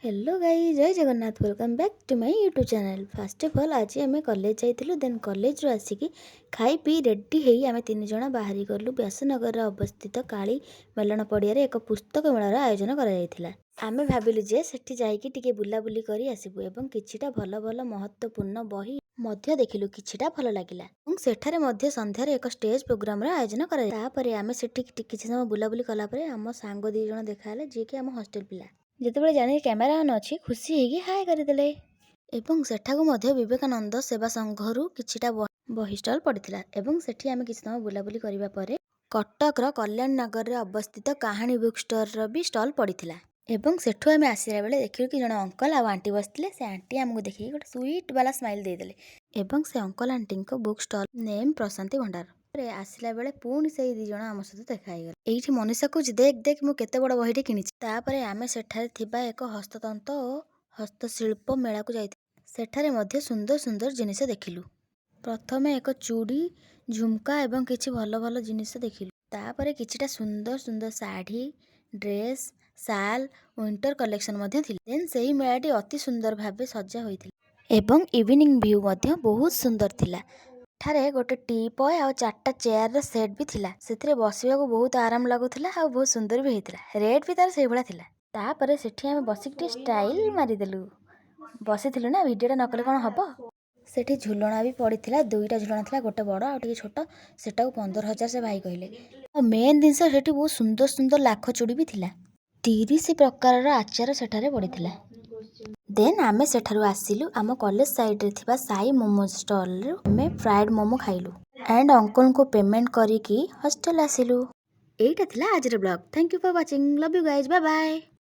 Hello guys, जय Jagannath. Welcome back to my YouTube channel. First of all आज आम college जाइलु। Then college रू आसिकी खाई पी रेडी होई आम तीन जण बाहरी गलु। व्यासनगर अवस्थित काली मेलन पड़िया रे एक पुस्तक मेलार आयोजन करा जायतिला। आमे भाबिलु जे सेठी जाइकी टिके बुलाबुली करी आसिबु एवं किछिटा भल भल महत्वपूर्ण बही मध्य देखिलु। किछिटा भल लागिला एवं सेठारे मध्य संध्यारे एक स्टेज प्रोग्राम रा आयोजन करा। तापरे आमे सेठी किछि समय बुलाबुली कला परे आम सांग दी जण देखाले जे कि आम हॉस्टल पिला। जितेबाला जानी कैमेरा ऑन अच्छी खुशी होगी हाय करदेले एवं सेठाकु मध्य विवेकानंद सेवा संघरू किछिटा बही स्टॉल पड़िथिला एवं सेठी आमे किछि समय बुलाबुली करिबा परे कटक रो कल्याण नगर रे अवस्थित कहानी बुक स्टोर रो भी स्टॉल पड़िथिला एवं सेठु आमे आसिरा बेले देखिलु कि जण अंकल आ आंटी बसथिले। से आंटी आमको देखि गोटे स्वीट वाला स्माइल देदेले एवं से अंकल आंटी को बुक स्टॉल नेम प्रशांति भंडार आसला बेले पुणी से दी जण आम सहित देखाईगले। एइठी मनीषा कहुछि देख देख मु केते बड़ बहीटे किनिछि। तापरे आमे सेठारे थिबा एक हस्ततंत्र ओ हस्तशिल्प मेला को जाइथिलु। सेठारे मध्य सुंदर सुंदर जिनिस देखिलु। प्रथमे एक चूड़ी झुमका एवं किछि भल भल जिनिस देखिलु। तापरे किछिटा सुंदर सुंदर साड़ी ड्रेस शाल विंटर कलेक्शन मध्य थिला। देन सेही मेलाटी अति सुंदर भाबे सजा होइथिला एवं इवनिंग व्यू मध्य बहुत सुंदर थिला। ठारे गोटे टीपॉय आ चारटा चेयर रो सेट भी थिला। सेथिरे बसिबाकू बहुत आराम लागुथिला आ बहुत सुंदर भी हेतिला। रेट भी तार सेही भला थिला। तापरे सेठी आमे बसिक स्टाइल मारिदेलु। बसिथिलु ना वीडियोटा नकले कोन हबो। सेठी झुलणा भी पड़िथिला। दुईटा झुलणा थिला, गोटे बड़ आ टिके छोट। सेटाକୁ 15,000 से भाई कहले। आ मेन दिन सेठी बहुत सुंदर सुंदर लाख चूड़ी भी थिला। 30 प्रकार रो आचार सेठारे पड़िथिला। देन आमे सेठारु आसिलु आम कॉलेज साइड रे थिबा साई मोमो स्टॉल रे आमे फ्राइड मोमो खाइलु एंड अंकल को पेमेंट करिकी हॉस्टल आसिलु। एइटा थिला आज रे blog. Thank you for watching. Love you guys. Bye bye.